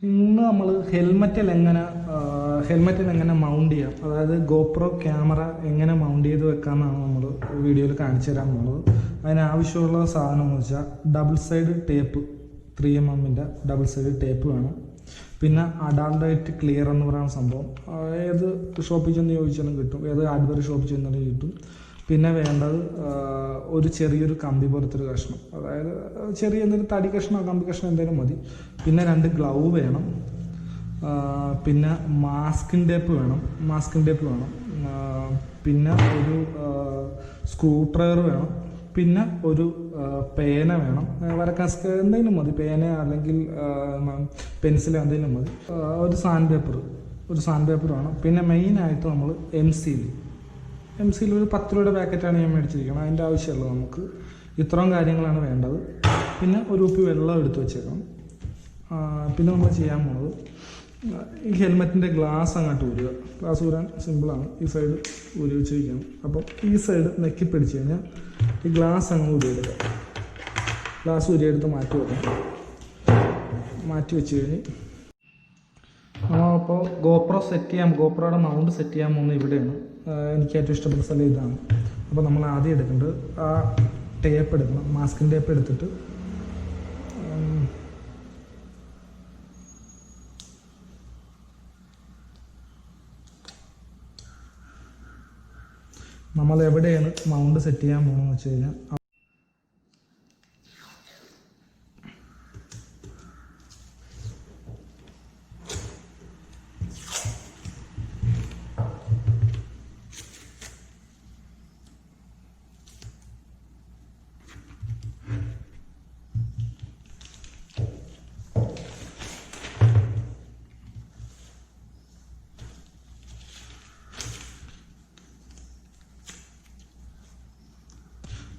ഇന്ന് നമ്മൾ ഹെൽമെറ്റിൽ എങ്ങനെ മൗണ്ട് ചെയ്യാം, അതായത് ഗോപ്രോ ക്യാമറ എങ്ങനെ മൗണ്ട് ചെയ്ത് വെക്കാമെന്നാണ് നമ്മൾ വീഡിയോയിൽ കാണിച്ചു തരാൻ പോകുന്നത്. അതിനാവശ്യമുള്ള സാധനം എന്ന് വെച്ചാൽ double side tape, 3mm double side tape വേണം. പിന്നെ അഡാൾട്ടായിട്ട് ക്ലിയർ എന്ന് പറയുന്ന സംഭവം ഏത് ഷോപ്പിൽ ചെന്ന് ചോദിച്ചാലും കിട്ടും, ഏത് ഹാർഡ്വെയർ ഷോപ്പിൽ ചെന്നാലും കിട്ടും. പിന്നെ വേണ്ടത് ഒരു ചെറിയൊരു കമ്പി പോലത്തെ ഒരു കഷ്ണം, അതായത് ചെറിയ എന്തെങ്കിലും തടി കഷ്ണമോ കമ്പി കഷ്ണം എന്തെങ്കിലും മതി. പിന്നെ 2 ഗ്ലൗ വേണം. പിന്നെ മാസ്കിൻ ടേപ്പ് വേണം. പിന്നെ ഒരു സ്ക്രൂ ഡ്രൈവർ വേണം. പിന്നെ ഒരു പേന വേണം, വരക്കാൻ എന്തെങ്കിലും മതി, പേന അല്ലെങ്കിൽ പെൻസിൽ എന്തെങ്കിലും മതി. ഒരു സാൻഡ് പേപ്പർ വേണം. പിന്നെ മെയിനായിട്ട് നമ്മൾ എം സിയിൽ ഒരു 10 രൂപയുടെ പാക്കറ്റാണ് ഞാൻ മേടിച്ചിരിക്കുന്നത്. അതിൻ്റെ ആവശ്യമുള്ളൂ നമുക്ക്. ഇത്രയും കാര്യങ്ങളാണ് വേണ്ടത്. പിന്നെ ഒരു കുപ്പി വെള്ളം എടുത്ത് വെച്ചേക്കണം. പിന്നെ നമ്മൾ ചെയ്യാൻ പോകുന്നത് ഈ ഹെൽമെറ്റിൻ്റെ ഗ്ലാസ് അങ്ങോട്ട് ഊരുക. ഗ്ലാസ് ഊരാൻ സിമ്പിളാണ്. ഈ സൈഡ് ഊരി വെച്ചിരിക്കണം. അപ്പം ഈ സൈഡ് നെക്കി പിടിച്ച് കഴിഞ്ഞാൽ ഈ ഗ്ലാസ് അങ്ങ് ഊരിയെടുക്കുക. ഗ്ലാസ് ഊരിയെടുത്ത് മാറ്റി വെച്ച് കഴിഞ്ഞ് അപ്പോൾ ഗോപ്രോയുടെ മൗണ്ട് സെറ്റ് ചെയ്യാൻ പോകുന്നത് ഇവിടെയാണ്. എനിക്ക് ഏറ്റവും ഇഷ്ടപ്പെട്ട സ്ഥലം ഇതാണ്. അപ്പോൾ നമ്മൾ ആദ്യം എടുക്കേണ്ടത് ആ ടേപ്പ് എടുക്കണം. മാസ്കിൻ ടേപ്പ് എടുത്തിട്ട് നമ്മൾ എവിടെയാണ് മൗണ്ട് സെറ്റ് ചെയ്യാൻ പോകുന്നതെന്ന് വെച്ച് കഴിഞ്ഞാൽ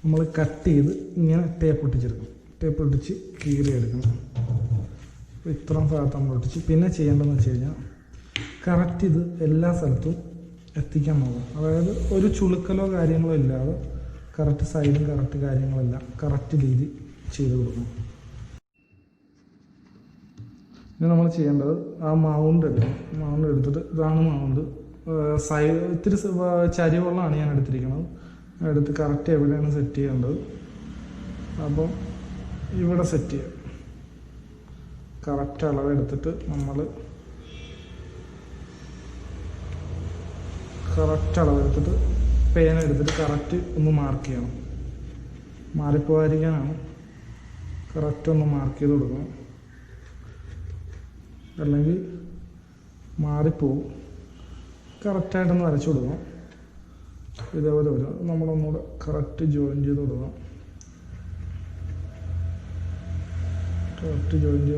നമ്മൾ കട്ട് ചെയ്ത് ഇങ്ങനെ ടേപ്പ് ഒട്ടിച്ച് കീറിയെടുക്കണം. അപ്പോൾ ഇത്രയും ഭാഗത്ത് നമ്മൾ ഒട്ടിച്ച് പിന്നെ ചെയ്യേണ്ടതെന്ന് വെച്ച് കഴിഞ്ഞാൽ കറക്റ്റ് ഇത് എല്ലാ സ്ഥലത്തും എത്തിക്കാൻ നോക്കണം. അതായത് ഒരു ചുളുക്കലോ കാര്യങ്ങളോ ഇല്ലാതെ കറക്റ്റ് സൈഡും കറക്റ്റ് കാര്യങ്ങളെല്ലാം കറക്റ്റ് രീതി ചെയ്ത് കൊടുക്കണം. ഇനി നമ്മൾ ചെയ്യേണ്ടത് ആ മൗണ്ട് എടുത്തിട്ട് ഇതാണ് മൗണ്ട്. ഇത്തിരി ചരിവുള്ളതാണ് ഞാൻ എടുത്തിരിക്കുന്നത്. എടുത്ത് കറക്റ്റ് എവിടെയാണ് സെറ്റ് ചെയ്യേണ്ടത്. അപ്പം ഇവിടെ സെറ്റ് ചെയ്യാം. കറക്റ്റ് അളവെടുത്തിട്ട് നമ്മൾ പേന എടുത്തിട്ട് കറക്റ്റ് ഒന്ന് മാർക്ക് ചെയ്യണം. മാറിപ്പോകാതിരിക്കാനാണ്. കറക്റ്റ് ഒന്ന് മാർക്ക് ചെയ്ത് കൊടുക്കണം, അല്ലെങ്കിൽ മാറിപ്പോവും. കറക്റ്റായിട്ടൊന്ന് വരച്ചു കൊടുക്കണം. ഇതേപോലെ വരും. നമ്മളൊന്നുകൂടെ കറക്റ്റ് ജോയിൻ ചെയ്ത് കൊടുക്കണം.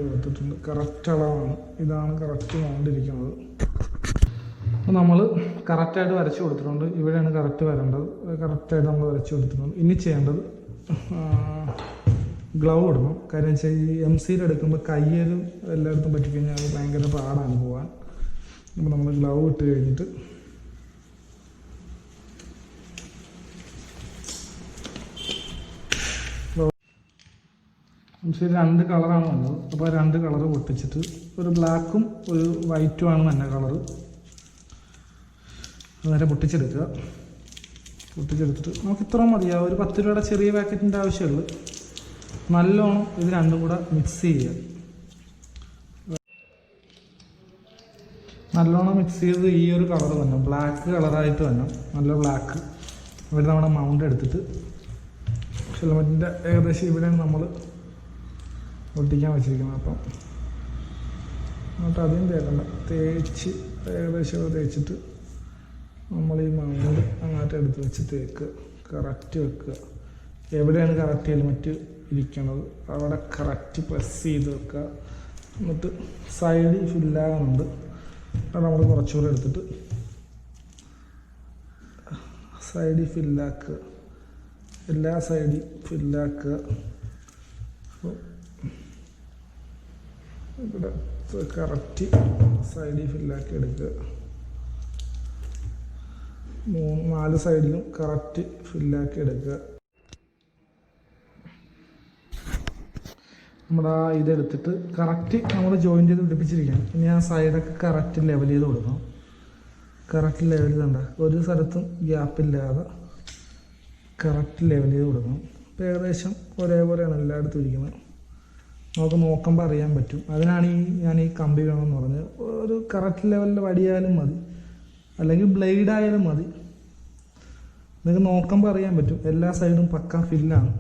കൊടുത്തിട്ടുണ്ട്. കറക്റ്റ് അളവാണ്. ഇതാണ് കറക്റ്റ് മൗണ്ടിരിക്കുന്നത്. അപ്പോൾ നമ്മൾ കറക്റ്റായിട്ട് വരച്ച് കൊടുത്തിട്ടുണ്ട്. ഇവിടെയാണ് കറക്റ്റ് വരേണ്ടത്. കറക്റ്റായിട്ട് നമ്മൾ വരച്ച് കൊടുത്തിട്ടുണ്ട്. ഇനി ചെയ്യേണ്ടത് ഗ്ലൗ ഇടണം. കാര്യം വെച്ചാൽ ഈ എം സിയിലെടുക്കുമ്പോൾ കയ്യിലും എല്ലായിടത്തും പറ്റിക്കഴിഞ്ഞാൽ അത് ഭയങ്കര പാടാണ് പോകാൻ. അപ്പോൾ നമ്മൾ ഗ്ലൗ ഇട്ട് കഴിഞ്ഞിട്ട് ശരി 2 കളറാണ് വന്നത്. അപ്പോൾ 2 കളറ് പൊട്ടിച്ചിട്ട് ഒരു ബ്ലാക്കും ഒരു വൈറ്റുമാണ് മഞ്ഞ കളറ്. അതുവരെ പൊട്ടിച്ചെടുത്തിട്ട് നമുക്ക് ഇത്ര മതിയാവും. ഒരു 10 രൂപയുടെ ചെറിയ പാക്കറ്റിൻ്റെ ആവശ്യമുള്ളൂ. നല്ലോണം ഇത് രണ്ടും കൂടെ മിക്സ് ചെയ്യുക. നല്ലോണം മിക്സ് ചെയ്ത് ഈ ഒരു കളർ തന്നെ ബ്ലാക്ക് കളറായിട്ട് തന്നെ നല്ല ബ്ലാക്ക്. ഇവിടെ നമ്മുടെ മൗണ്ട് എടുത്തിട്ട് ഹെൽമെറ്റിൻ്റെ ഏകദേശം ഇവിടെയാണ് നമ്മൾ ഒട്ടിക്കാൻ വെച്ചിരിക്കുന്നത്. അപ്പം എന്നിട്ട് അധികം തേക്കണ്ട, ഏകദേശം തേച്ചിട്ട് നമ്മൾ ഈ മൗണ്ട് അങ്ങോട്ട് എടുത്ത് വെച്ച് തേക്കുക. കറക്റ്റ് വെക്കുക. എവിടെയാണ് കറക്റ്റ് ഹെൽമെറ്റ് ഇരിക്കണത് അവിടെ കറക്റ്റ് പ്രസ് ചെയ്ത് വെക്കുക. എന്നിട്ട് സൈഡിൽ ഫില്ലാകുന്നുണ്ട്, അത് നമ്മൾ കുറച്ചുകൂടെ എടുത്തിട്ട് സൈഡിൽ ഫില്ലാക്കുക. എല്ലാ സൈഡിൽ ഫില്ലാക്കുക. അപ്പോൾ ഇവിടെ കറക്റ്റ് സൈഡിൽ ഫില്ലാക്കി എടുക്കുക. 4 സൈഡിലും കറക്റ്റ് ഫില്ലാക്കി എടുക്കുക. നമ്മുടെ ഇതെടുത്തിട്ട് കറക്റ്റ് നമ്മൾ ജോയിൻ ചെയ്ത് പിടിപ്പിച്ചിരിക്കണം. ഇനി ആ സൈഡൊക്കെ കറക്റ്റ് ലെവൽ ചെയ്ത് കൊടുക്കണം. കറക്റ്റ് ലെവൽ കണ്ട ഒരു സ്ഥലത്തും ഗ്യാപ്പില്ലാതെ കറക്റ്റ് ലെവൽ ചെയ്ത് കൊടുക്കണം. അപ്പോൾ ഏകദേശം ഒരേപോലെയാണ് എല്ലായിടത്തും ഇരിക്കുന്നത്. നമുക്ക് നോക്കുമ്പോൾ അറിയാൻ പറ്റും. അതിനാണ് ഞാൻ ഈ കമ്പി വേണമെന്ന് പറഞ്ഞത്. ഒരു കറക്റ്റ് ലെവലിൽ വടിയായാലും മതി, അല്ലെങ്കിൽ ബ്ലേഡ് ആയാലും മതി. നിങ്ങൾക്ക് നോക്കുമ്പോൾ അറിയാൻ പറ്റും എല്ലാ സൈഡും പക്ക ഫില്ലാണ്,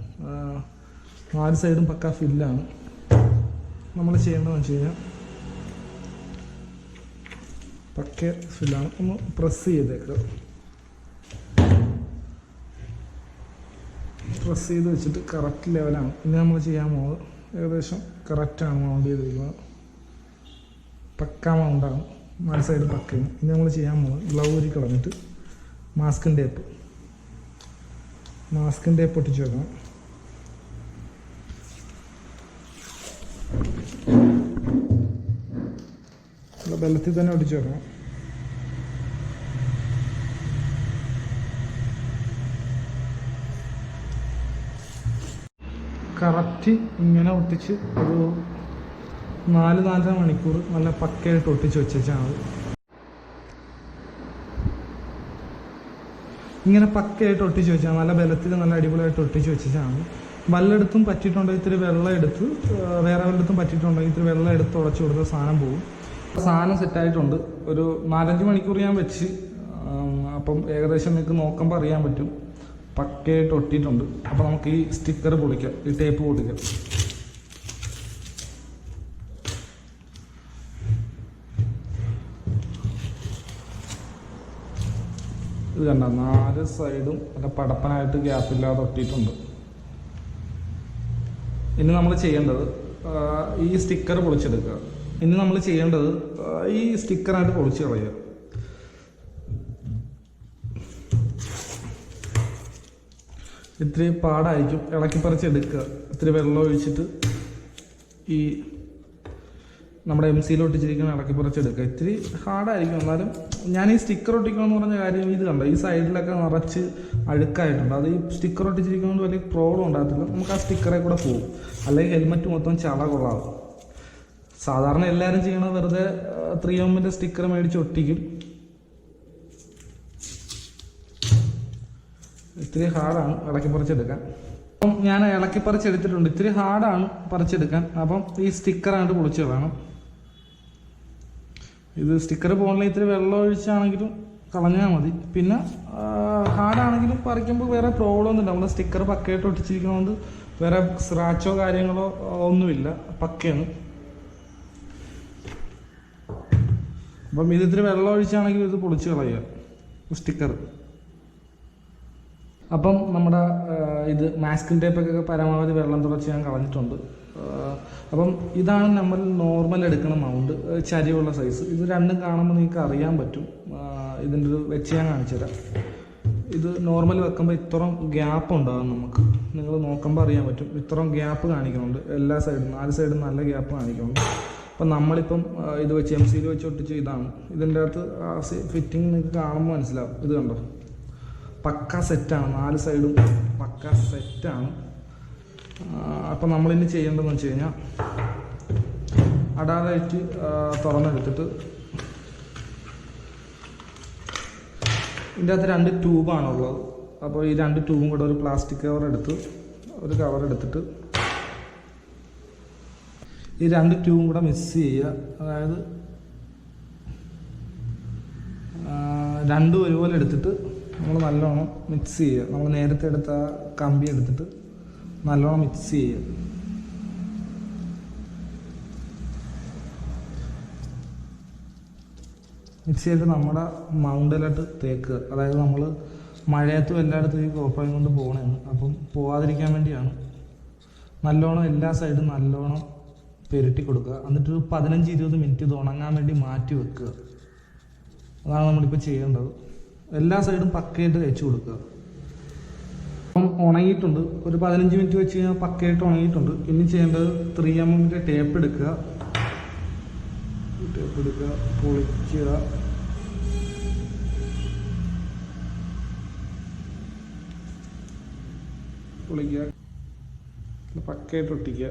4 സൈഡും പക്ക ഫില്ലാണ്. നമ്മൾ ചെയ്യേണ്ടതെന്ന് വെച്ച് കഴിഞ്ഞാൽ പക്ക ഫില്ലാണ്. ഒന്ന് പ്രസ് ചെയ്തേക്കുക. പ്രസ് ചെയ്ത് വെച്ചിട്ട് കറക്റ്റ് ലെവലാണ്. ഇനി നമ്മൾ ചെയ്യാൻ പോകുന്നത് ഏകദേശം കറക്റ്റാണ് മൗണ്ട് ചെയ്തിരിക്കുന്നത്. പക്ക മൗണ്ടാണ്, 4 സൈഡ് പക്കയാണ്. ഇനി നമ്മൾ ചെയ്യാൻ പോകുന്നത് ഗ്ലൗ ഊരി കളഞ്ഞിട്ട് മാസ്കിൻ ടേപ്പ് ഒട്ടിച്ച് വെക്കണം. ബലത്തിൽ തന്നെ ഒട്ടിച്ച് വെക്കണം. കറക്റ്റ് ഇങ്ങനെ ഒട്ടിച്ച് ഒരു 4-4.5 മണിക്കൂർ നല്ല പക്കയായിട്ട് ഒട്ടിച്ച് വെച്ചാൽ മതി. ഇങ്ങനെ പക്കയായിട്ട് ഒട്ടിച്ച് വെച്ചാൽ നല്ല ബലത്തിൽ നല്ല അടിപൊളിയായിട്ട് ഒട്ടിച്ച് വെച്ചാൽ മതി. വല്ലയിടത്തും പറ്റിയിട്ടുണ്ടെങ്കിൽ ഇത്തിരി വെള്ളം എടുത്ത്, വേറെ വല്ലയിടത്തും പറ്റിയിട്ടുണ്ടെങ്കിൽ ഇത്തിരി വെള്ളം എടുത്ത് ഉടച്ചു കൊടുത്ത സാധനം പോകും. സാധനം സെറ്റായിട്ടുണ്ട്. ഒരു 4-5 മണിക്കൂർ ഞാൻ വെച്ച്. അപ്പം ഏകദേശം നിങ്ങൾക്ക് നോക്കുമ്പോൾ അറിയാൻ പറ്റും പക്കയായിട്ട് ഒട്ടിയിട്ടുണ്ട്. അപ്പോൾ നമുക്ക് ഈ സ്റ്റിക്കർ പൊളിക്കാം, ഈ ടേപ്പ് പൊട്ടിക്കാം. ഇത് കണ്ട 4 സൈഡും നല്ല പടപ്പനായിട്ട് ഗ്യാപ്പില്ലാതെ ഒട്ടിയിട്ടുണ്ട്. ഇനി നമ്മൾ ചെയ്യേണ്ടത് ഈ സ്റ്റിക്കർ പൊളിച്ചെടുക്കുക. ഇനി നമ്മൾ ചെയ്യേണ്ടത് ഈ സ്റ്റിക്കറായിട്ട് പൊളിച്ച് കളയുക. ഇത്തിരി പാടായിരിക്കും, ഇളക്കി പറിച്ചെടുക്കുക. ഇത്തിരി വെള്ളം ഒഴിച്ചിട്ട് ഈ നമ്മുടെ MC ഒട്ടിച്ചിരിക്കുന്ന ഇളക്കി പറിച്ചെടുക്കുക. ഇത്തിരി ഹാർഡായിരിക്കും, എന്നാലും ഞാൻ ഈ സ്റ്റിക്കർ ഒട്ടിക്കണമെന്ന് പറഞ്ഞ കാര്യം ഇത് കണ്ടോ, ഈ സൈഡിലൊക്കെ നിറച്ച് അഴുക്കായിട്ടുണ്ട്. അത് ഈ സ്റ്റിക്കർ ഒട്ടിച്ചിരിക്കുന്നതുകൊണ്ട് വലിയ പ്രോബ്ലം ഉണ്ടാകത്തില്ല. നമുക്ക് ആ സ്റ്റിക്കറെ കൂടെ പോകും, അല്ലെങ്കിൽ ഹെൽമെറ്റ് മൊത്തം ചള കൊള്ളാവും. സാധാരണ എല്ലാവരും ചെയ്യണത് വെറുതെ 3M സ്റ്റിക്കർ മേടിച്ച് ഒട്ടിക്കും. ഇത്തിരി ഹാർഡാണ് ഇളക്കി പറിച്ചെടുക്കാൻ. അപ്പം ഞാൻ ഇളക്കി പറിച്ചെടുത്തിട്ടുണ്ട്. ഇത്തിരി ഹാർഡാണ് പറിച്ചെടുക്കാൻ. അപ്പം ഈ സ്റ്റിക്കറായിട്ട് പൊളിച്ച് കളയണം. ഇത് സ്റ്റിക്കർ പോകണമെങ്കിൽ ഇത്തിരി വെള്ളം ഒഴിച്ചാണെങ്കിലും കളഞ്ഞാൽ മതി. പിന്നെ ഹാർഡാണെങ്കിലും പറിക്കുമ്പോൾ വേറെ പ്രോബ്ലം ഒന്നുമില്ല. നമ്മൾ സ്റ്റിക്കർ പക്കയായിട്ട് ഒട്ടിച്ചിരിക്കുന്നതുകൊണ്ട് വേറെ സ്ക്രാച്ചോ കാര്യങ്ങളോ ഒന്നുമില്ല, പക്കയാണ്. അപ്പം ഇത് ഇത്തിരി വെള്ളം ഒഴിച്ചാണെങ്കിൽ ഇത് പൊളിച്ച് കളയുക സ്റ്റിക്കർ. അപ്പം നമ്മുടെ ഇത് മാസ്കിൻ ടേപ്പൊക്കെ പരമാവധി വെള്ളം തുടച്ച് ഞാൻ കളഞ്ഞിട്ടുണ്ട്. അപ്പം ഇതാണ് നമ്മൾ നോർമൽ എടുക്കുന്ന മൗണ്ട്, ചരിവുള്ള സൈസ്. ഇത് രണ്ടും കാണുമ്പോൾ നിങ്ങൾക്ക് അറിയാൻ പറ്റും. ഇതിൻ്റെ ഒരു വെച്ച് ഞാൻ കാണിച്ചു തരാം. ഇത് നോർമൽ വെക്കുമ്പോൾ ഇത്രയും ഗ്യാപ്പ് ഉണ്ടാകും നമുക്ക്. നിങ്ങൾ നോക്കുമ്പോൾ അറിയാൻ പറ്റും, ഇത്രയും ഗ്യാപ്പ് കാണിക്കുന്നുണ്ട് എല്ലാ സൈഡും, 4 സൈഡും നല്ല ഗ്യാപ്പ് കാണിക്കുന്നുണ്ട്. അപ്പം നമ്മളിപ്പം ഇത് വെച്ച് MC വെച്ച് ഒട്ടിച്ച് ഇതാണ്. ഇതിൻ്റെ അകത്ത് ഫിറ്റിംഗ് നിങ്ങൾക്ക് കാണുമ്പോൾ മനസ്സിലാവും. ഇത് കണ്ടോ, പക്ക സെറ്റാണ്, 4 സൈഡും പക്ക സെറ്റാണ്. അപ്പം നമ്മളിനി ചെയ്യേണ്ടതെന്ന് വെച്ച് കഴിഞ്ഞാൽ അടാറായിട്ട് തുറന്നെടുത്തിട്ട് ഇതിൻ്റെ അകത്ത് 2 ട്യൂബാണുള്ളത്. അപ്പോൾ ഈ 2 ട്യൂബും കൂടെ ഒരു പ്ലാസ്റ്റിക് കവർ എടുത്തിട്ട് ഈ 2 ട്യൂബും കൂടെ മിക്സ് ചെയ്യുക. അതായത് 2 ഒരുപോലെ എടുത്തിട്ട് നമ്മൾ നല്ലോണം മിക്സ് ചെയ്യുക. നമ്മൾ നേരത്തെ എടുത്ത കമ്പി എടുത്തിട്ട് നല്ലോണം മിക്സ് ചെയ്യുക. മിക്സ് ചെയ്തിട്ട് നമ്മുടെ മൗണ്ടിലോട്ട് തേക്കുക. അതായത് നമ്മൾ മഴയത്തും എല്ലായിടത്തും ഈ കോപ്പറയും കൊണ്ട് പോകണതാണ്. അപ്പം പോകാതിരിക്കാൻ വേണ്ടിയാണ് നല്ലോണം എല്ലാ സൈഡും നല്ലോണം പെരട്ടി കൊടുക്കുക. എന്നിട്ടൊരു 15-20 മിനിറ്റ് ഇത് ഉണങ്ങാൻ വേണ്ടി മാറ്റി വെക്കുക. അതാണ് നമ്മളിപ്പോൾ ചെയ്യേണ്ടത്. എല്ലാ സൈഡും പക്കയായിട്ട് തേച്ച് കൊടുക്കുക. അപ്പം ഉണങ്ങിയിട്ടുണ്ട്. ഒരു 15 മിനിറ്റ് വെച്ച് കഴിഞ്ഞാൽ പക്കയായിട്ട് ഉണങ്ങിയിട്ടുണ്ട്. ഇനി ചെയ്യേണ്ടത് 3M ടേപ്പ് എടുക്കുക. പൊളിക്കുക. പക്കയായിട്ട് ഒട്ടിക്കുക.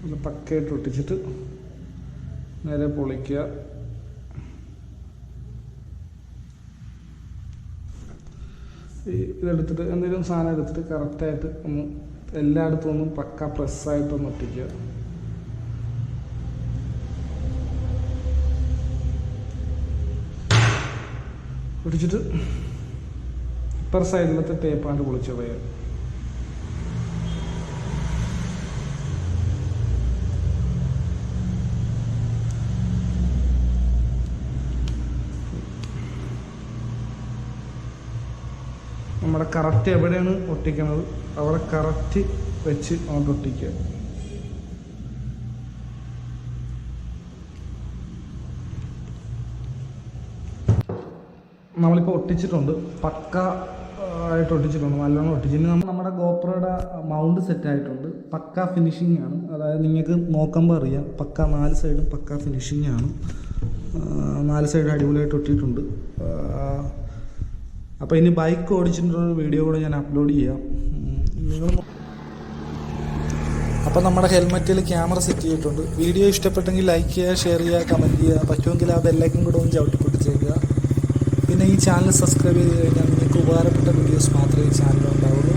ഒന്ന് പക്കയായിട്ട് ഒട്ടിച്ചിട്ട് നേരെ പൊളിക്കുക. ഇതെടുത്തിട്ട് എന്തെങ്കിലും സാധനം എടുത്തിട്ട് കറക്റ്റായിട്ട് ഒന്ന് എല്ലായിടത്തും ഒന്നും പക്ക പ്രസ്സായിട്ടൊന്ന് ഒട്ടിക്കുക. ഒട്ടിച്ചിട്ട് ഇപ്പർ സൈഡിലത്തെ ടേപ്പാണ്ട് പൊളിച്ച് കളയുക. നമ്മുടെ കറക്റ്റ് എവിടെയാണ് ഒട്ടിക്കണത് അവിടെ കറക്റ്റ് വെച്ച് അങ്ങോട്ട് ഒട്ടിക്കുക. നമ്മളിപ്പോൾ ഒട്ടിച്ചിട്ടുണ്ട്, പക്ക ആയിട്ട് ഒട്ടിച്ചിട്ടുണ്ട്, നല്ലോണം ഒട്ടിച്ചിട്ട് നമ്മുടെ ഗോപ്രോയുടെ മൗണ്ട് സെറ്റ് ആയിട്ടുണ്ട്. പക്ക ഫിനിഷിംഗ് ആണ്, അതായത് നിങ്ങൾക്ക് നോക്കുമ്പോൾ അറിയാം പക്ക 4 സൈഡും പക്ക ഫിനിഷിംഗ് ആണ്. 4 സൈഡ് അടിപൊളിയായിട്ട് ഒട്ടിയിട്ടുണ്ട്. അപ്പോൾ ഇനി ബൈക്ക് ഓടിച്ചിട്ടുള്ളൊരു വീഡിയോ കൂടെ ഞാൻ അപ്ലോഡ് ചെയ്യാം. അപ്പോൾ നമ്മുടെ ഹെൽമെറ്റിൽ ക്യാമറ സെറ്റ് ചെയ്തിട്ടുണ്ട്. വീഡിയോ ഇഷ്ടപ്പെട്ടെങ്കിൽ ലൈക്ക് ചെയ്യുക, ഷെയർ ചെയ്യുക, കമൻറ്റ് ചെയ്യുക, പറ്റുമെങ്കിൽ ആ ബെല്ലൈക്കൻ കൂടെ ഒന്ന് ചവിട്ടി പൊട്ടിച്ചേക്കുക. പിന്നെ ഈ ചാനൽ സബ്സ്ക്രൈബ് ചെയ്ത് കഴിഞ്ഞാൽ നിങ്ങൾക്ക് ഉപകാരപ്പെട്ട വീഡിയോസ് മാത്രമേ ഈ ചാനലിൽ ഉണ്ടാവുള്ളൂ.